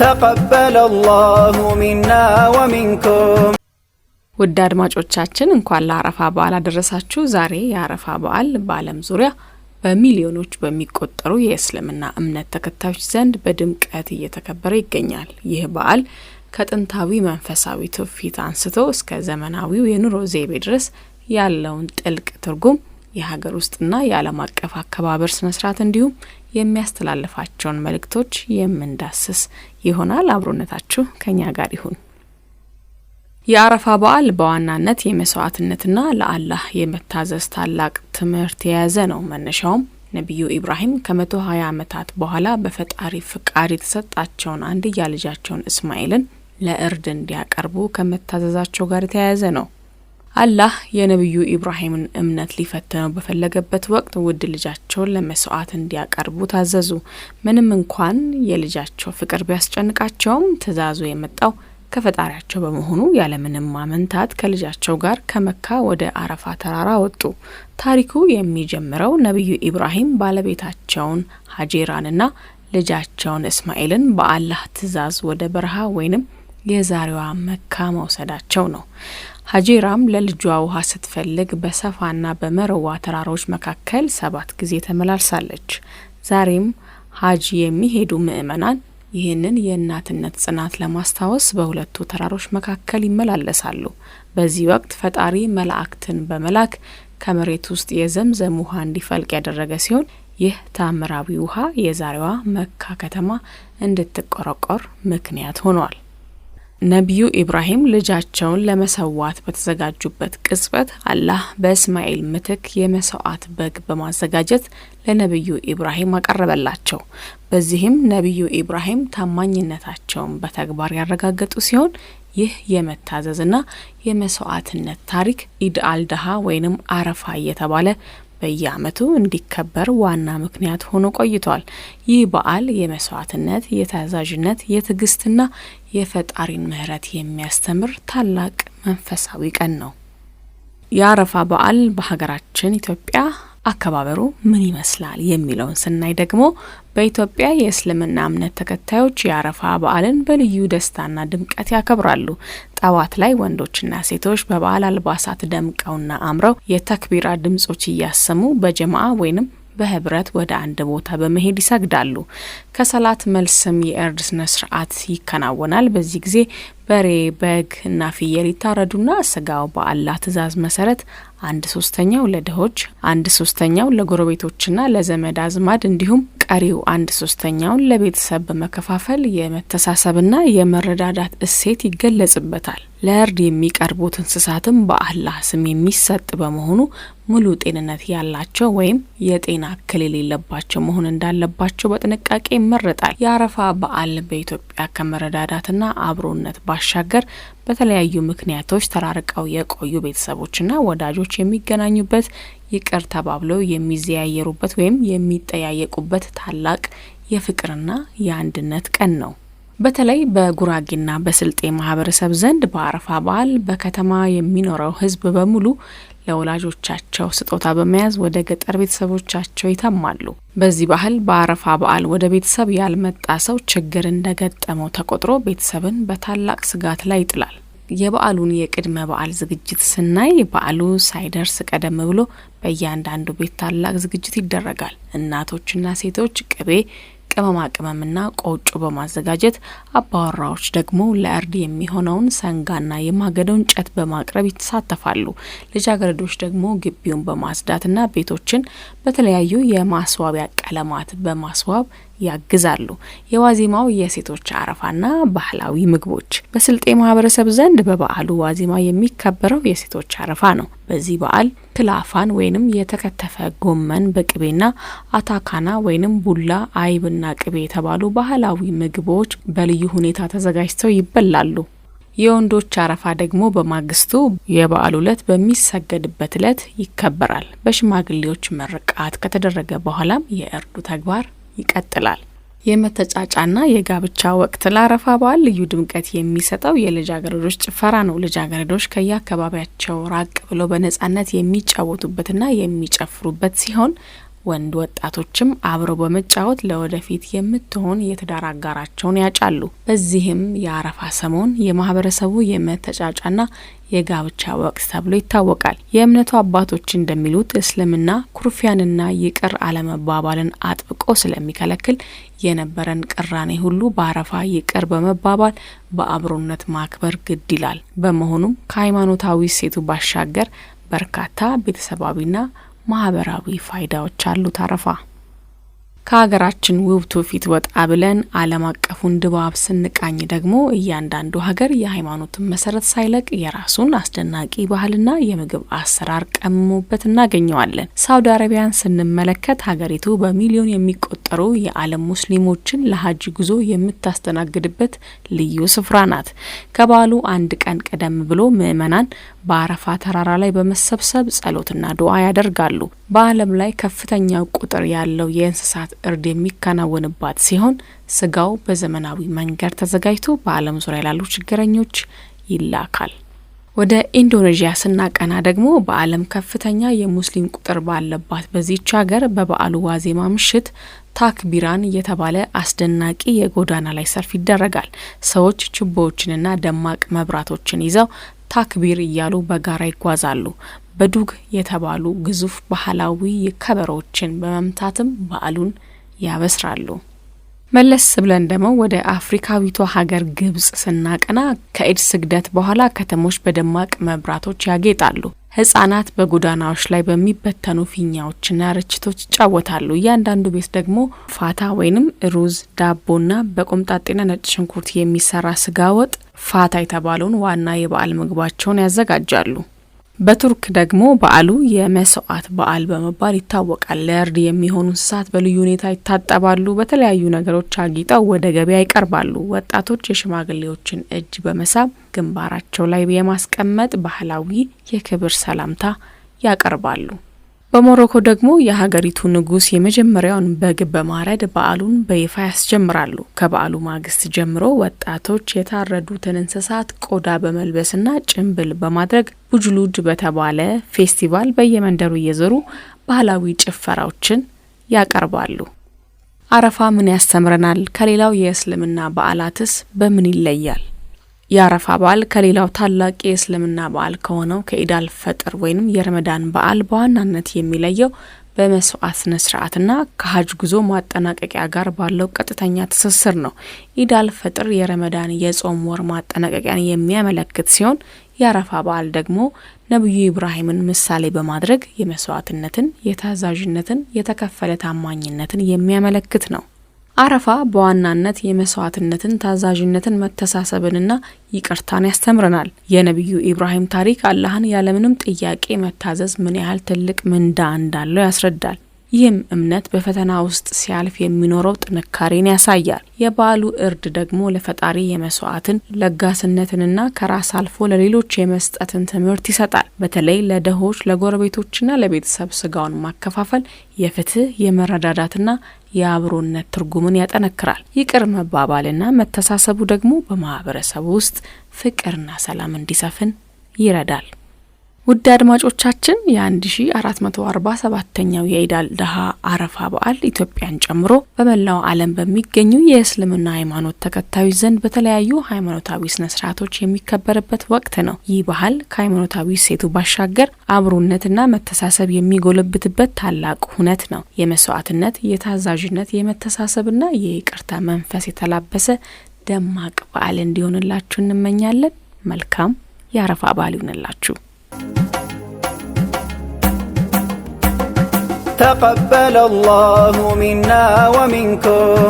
تقبل الله منا ومنكم ውድ አድማጮቻችን እንኳን ለአረፋ በዓል አደረሳችሁ። ዛሬ የአረፋ በዓል በዓለም ዙሪያ በሚሊዮኖች በሚቆጠሩ የእስልምና እምነት ተከታዮች ዘንድ በድምቀት እየተከበረ ይገኛል። ይህ በዓል ከጥንታዊ መንፈሳዊ ትውፊት አንስቶ እስከ ዘመናዊው የኑሮ ዘይቤ ድረስ ያለውን ጥልቅ ትርጉም፣ የሀገር ውስጥና የዓለም አቀፍ አከባበር ስነ ስርዓት እንዲሁም የሚያስተላልፋቸውን መልእክቶች የምንዳስስ ይሆናል። አብሮነታችሁ ከኛ ጋር ይሁን። የአረፋ በዓል በዋናነት የመስዋዕትነትና ለአላህ የመታዘዝ ታላቅ ትምህርት የያዘ ነው። መነሻውም ነብዩ ኢብራሂም ከ120 ዓመታት በኋላ በፈጣሪ ፍቃድ የተሰጣቸውን አንድያ ልጃቸውን እስማኤልን ለእርድ እንዲያቀርቡ ከመታዘዛቸው ጋር የተያያዘ ነው። አላህ የነብዩ ኢብራሂምን እምነት ሊፈትነው በፈለገበት ወቅት ውድ ልጃቸውን ለመስዋዕት እንዲያቀርቡ ታዘዙ። ምንም እንኳን የልጃቸው ፍቅር ቢያስጨንቃቸውም ትእዛዙ የመጣው ከፈጣሪያቸው በመሆኑ ያለምንም ማመንታት ከልጃቸው ጋር ከመካ ወደ አረፋ ተራራ ወጡ። ታሪኩ የሚጀምረው ነብዩ ኢብራሂም ባለቤታቸውን ሀጄራንና ልጃቸውን እስማኤልን በአላህ ትእዛዝ ወደ በረሃ ወይንም የዛሬዋ መካ መውሰዳቸው ነው። ሀጄራም ለልጇ ውሃ ስትፈልግ በሰፋና በመርዋ ተራሮች መካከል 7 ጊዜ ተመላልሳለች። ዛሬም ሀጅ የሚሄዱ ምእመናን ይህንን የእናትነት ጽናት ለማስታወስ በሁለቱ ተራሮች መካከል ይመላለሳሉ። በዚህ ወቅት ፈጣሪ መላእክትን በመላክ ከመሬት ውስጥ የዘምዘም ውሃ እንዲፈልቅ ያደረገ ሲሆን ይህ ታምራዊ ውሃ የዛሬዋ መካ ከተማ እንድትቆረቆር ምክንያት ሆኗል። ነብዩ ኢብራሂም ልጃቸውን ለመሰዋት በተዘጋጁበት ቅጽበት አላህ በእስማኤል ምትክ የመስዋዕት በግ በማዘጋጀት ለነብዩ ኢብራሂም አቀረበላቸው። በዚህም ነብዩ ኢብራሂም ታማኝነታቸውን በተግባር ያረጋገጡ ሲሆን ይህ የመታዘዝና የመስዋዕትነት ታሪክ ኢድ አልደሃ ወይንም አረፋ እየተባለ በየዓመቱ እንዲከበር ዋና ምክንያት ሆኖ ቆይቷል። ይህ በዓል የመስዋዕትነት፣ የታዛዥነት፣ የትዕግስትና የፈጣሪን ምህረት የሚያስተምር ታላቅ መንፈሳዊ ቀን ነው። የአረፋ በዓል በሀገራችን ኢትዮጵያ አከባበሩ ምን ይመስላል የሚለውን ስናይ ደግሞ በኢትዮጵያ የእስልምና እምነት ተከታዮች የአረፋ በዓልን በልዩ ደስታና ድምቀት ያከብራሉ። ጠዋት ላይ ወንዶችና ሴቶች በበዓል አልባሳት ደምቀውና አምረው የተክቢራ ድምጾች እያሰሙ በጀማዓ ወይንም በህብረት ወደ አንድ ቦታ በመሄድ ይሰግዳሉ። ከሰላት መልስም የእርድ ስነ ስርዓት ይከናወናል። በዚህ ጊዜ በሬ፣ በግ እና ፍየል ይታረዱና ስጋው በአላህ ትእዛዝ መሰረት 1/3 ለድሆች፣ 1/3 ለጎረቤቶችና ለዘመድ አዝማድ እንዲሁም ቀሪው 1/3 ለቤተሰብ በመከፋፈል የመተሳሰብና የመረዳዳት እሴት ይገለጽበታል። ለእርድ የሚቀርቡት እንስሳትም በአላህ ስም የሚሰጥ በመሆኑ ሙሉ ጤንነት ያላቸው ወይም የጤና እክል የሌለባቸው መሆን እንዳለባቸው በጥንቃቄ ይመረጣል። የአረፋ በዓል በኢትዮጵያ ከመረዳዳትና አብሮነት ባሻገር በተለያዩ ምክንያቶች ተራርቀው የቆዩ ቤተሰቦችና ወዳጆች የሚገናኙበት፣ ይቅር ተባብለው የሚዘያየሩበት ወይም የሚጠያየቁበት ታላቅ የፍቅርና የአንድነት ቀን ነው። በተለይ በጉራጌና በስልጤ ማህበረሰብ ዘንድ በአረፋ በዓል በከተማ የሚኖረው ህዝብ በሙሉ ለወላጆቻቸው ስጦታ በመያዝ ወደ ገጠር ቤተሰቦቻቸው ይተማሉ። በዚህ ባህል በአረፋ በዓል ወደ ቤተሰብ ያልመጣ ሰው ችግር እንደገጠመው ተቆጥሮ ቤተሰብን በታላቅ ስጋት ላይ ይጥላል። የበዓሉን የቅድመ በዓል ዝግጅት ስናይ በዓሉ ሳይደርስ ቀደም ብሎ በእያንዳንዱ ቤት ታላቅ ዝግጅት ይደረጋል። እናቶችና ሴቶች ቅቤ፣ ቅመማ ቅመምና ቆጮ በማዘጋጀት አባወራዎች ደግሞ ለእርድ የሚሆነውን ሰንጋና የማገዶ እንጨት በማቅረብ ይተሳተፋሉ። ልጃገረዶች ደግሞ ግቢውን በማጽዳትና ቤቶችን በተለያዩ የማስዋቢያ ቀለማት በማስዋብ ያግዛሉ። የዋዜማው የሴቶች አረፋና ባህላዊ ምግቦች። በስልጤ ማህበረሰብ ዘንድ በበዓሉ ዋዜማ የሚከበረው የሴቶች አረፋ ነው። በዚህ በዓል ክላፋን ወይንም የተከተፈ ጎመን በቅቤና አታካና ወይንም ቡላ፣ አይብና ቅቤ የተባሉ ባህላዊ ምግቦች በልዩ ሁኔታ ተዘጋጅተው ይበላሉ። የወንዶች አረፋ ደግሞ በማግስቱ የበዓሉ ዕለት በሚሰገድበት ዕለት ይከበራል። በሽማግሌዎች ምርቃት ከተደረገ በኋላም የእርዱ ተግባር ይቀጥላል። የመተጫጫና የጋብቻ ወቅት ለአረፋ በዓል ልዩ ድምቀት የሚሰጠው የልጃገረዶች ጭፈራ ነው። ልጃገረዶች ከየአካባቢያቸው ራቅ ብለው በነጻነት የሚጫወቱበትና የሚጨፍሩበት ሲሆን ወንድ ወጣቶችም አብረው በመጫወት ለወደፊት የምትሆን የትዳር አጋራቸውን ያጫሉ። በዚህም የአረፋ ሰሞን የማህበረሰቡ የመተጫጫና የጋብቻ ወቅት ተብሎ ይታወቃል። የእምነቱ አባቶች እንደሚሉት እስልምና ኩርፊያንና ይቅር አለመባባልን አጥብቆ ስለሚከለክል የነበረን ቅራኔ ሁሉ በአረፋ ይቅር በመባባል በአብሮነት ማክበር ግድ ይላል። በመሆኑም ከሃይማኖታዊ ሴቱ ባሻገር በርካታ ቤተሰባዊና ማህበራዊ ፋይዳዎች አሉት አረፋ። ከሀገራችን ውብ ትውፊት ወጣ ብለን ዓለም አቀፉን ድባብ ስንቃኝ ደግሞ እያንዳንዱ ሀገር የሃይማኖትን መሰረት ሳይለቅ የራሱን አስደናቂ ባህልና የምግብ አሰራር ቀምሞበት እናገኘዋለን። ሳውዲ አረቢያን ስንመለከት ሀገሪቱ በሚሊዮን የሚቆጠሩ የዓለም ሙስሊሞችን ለሀጅ ጉዞ የምታስተናግድበት ልዩ ስፍራ ናት። ከበዓሉ አንድ ቀን ቀደም ብሎ ምዕመናን በአረፋ ተራራ ላይ በመሰብሰብ ጸሎትና ዱዓ ያደርጋሉ። በዓለም ላይ ከፍተኛው ቁጥር ያለው የእንስሳት እርድ የሚከናወንባት ሲሆን ስጋው በዘመናዊ መንገድ ተዘጋጅቶ በዓለም ዙሪያ ላሉ ችግረኞች ይላካል። ወደ ኢንዶኔዥያ ስናቀና ደግሞ በዓለም ከፍተኛ የሙስሊም ቁጥር ባለባት በዚህች ሀገር በበዓሉ ዋዜማ ምሽት ታክቢራን የተባለ አስደናቂ የጎዳና ላይ ሰልፍ ይደረጋል። ሰዎች ችቦዎችንና ደማቅ መብራቶችን ይዘው ታክቢር እያሉ በጋራ ይጓዛሉ። በዱግ የተባሉ ግዙፍ ባህላዊ ከበሮችን በመምታትም በዓሉን ያበስራሉ። መለስ ብለን ደግሞ ወደ አፍሪካዊቷ ሀገር ግብጽ ስናቀና ከኢድ ስግደት በኋላ ከተሞች በደማቅ መብራቶች ያጌጣሉ። ህጻናት በጎዳናዎች ላይ በሚበተኑ ፊኛዎችና ርችቶች ይጫወታሉ። እያንዳንዱ ቤት ደግሞ ፋታ ወይንም ሩዝ፣ ዳቦና በቆምጣጤና ነጭ ሽንኩርት የሚሰራ ስጋ ወጥ ፋታ የተባለውን ዋና የበዓል ምግባቸውን ያዘጋጃሉ። በቱርክ ደግሞ በዓሉ የመስዋዕት በዓል በመባል ይታወቃል። ለእርድ የሚሆኑ እንስሳት በልዩ ሁኔታ ይታጠባሉ። በተለያዩ ነገሮች አጊጠው ወደ ገበያ ይቀርባሉ። ወጣቶች የሽማግሌዎችን እጅ በመሳብ ግንባራቸው ላይ የማስቀመጥ ባህላዊ የክብር ሰላምታ ያቀርባሉ። በሞሮኮ ደግሞ የሀገሪቱ ንጉስ የመጀመሪያውን በግ በማረድ በዓሉን በይፋ ያስጀምራሉ። ከበዓሉ ማግስት ጀምሮ ወጣቶች የታረዱትን እንስሳት ቆዳ በመልበስና ጭንብል በማድረግ ቡጅሉድ በተባለ ፌስቲቫል በየመንደሩ እየዞሩ ባህላዊ ጭፈራዎችን ያቀርባሉ። አረፋ ምን ያስተምረናል? ከሌላው የእስልምና በዓላትስ በምን ይለያል? የአረፋ በዓል ከሌላው ታላቅ የእስልምና በዓል ከሆነው ከኢድ አልፈጥር ወይንም የረመዳን በዓል በዋናነት የሚለየው በመስዋዕት ስነ ስርዓትና ከሀጅ ጉዞ ማጠናቀቂያ ጋር ባለው ቀጥተኛ ትስስር ነው። ኢድ አልፈጥር የረመዳን የጾም ወር ማጠናቀቂያን የሚያመለክት ሲሆን የአረፋ በዓል ደግሞ ነብዩ ኢብራሂምን ምሳሌ በማድረግ የመስዋዕትነትን፣ የታዛዥነትን፣ የተከፈለ ታማኝነትን የሚያመለክት ነው። አረፋ በዋናነት የመስዋዕትነትን፣ ታዛዥነትን፣ መተሳሰብንና ይቅርታን ያስተምረናል። የነብዩ ኢብራሂም ታሪክ አላህን ያለምንም ጥያቄ መታዘዝ ምን ያህል ትልቅ ምንዳ እንዳለው ያስረዳል። ይህም እምነት በፈተና ውስጥ ሲያልፍ የሚኖረው ጥንካሬን ያሳያል። የበዓሉ እርድ ደግሞ ለፈጣሪ የመስዋዕትን ለጋስነትንና ከራስ አልፎ ለሌሎች የመስጠትን ትምህርት ይሰጣል። በተለይ ለደሆች፣ ለጎረቤቶችና ለቤተሰብ ስጋውን ማከፋፈል የፍትህ የመረዳዳትና የአብሮነት ትርጉምን ያጠነክራል። ይቅር መባባልና መተሳሰቡ ደግሞ በማህበረሰቡ ውስጥ ፍቅርና ሰላም እንዲሰፍን ይረዳል። ውድ አድማጮቻችን የ1447ኛው የኢድ አልአድሃ አረፋ በዓል ኢትዮጵያን ጨምሮ በመላው ዓለም በሚገኙ የእስልምና ሃይማኖት ተከታዮች ዘንድ በተለያዩ ሃይማኖታዊ ስነ ስርዓቶች የሚከበርበት ወቅት ነው። ይህ በዓል ከሃይማኖታዊ ሴቱ ባሻገር አብሮነትና መተሳሰብ የሚጎለብትበት ታላቅ ሁነት ነው። የመስዋዕትነት፣ የታዛዥነት፣ የመተሳሰብና የይቅርታ መንፈስ የተላበሰ ደማቅ በዓል እንዲሆንላችሁ እንመኛለን። መልካም የአረፋ በዓል ይሁንላችሁ። تقبل الله منا ومنكم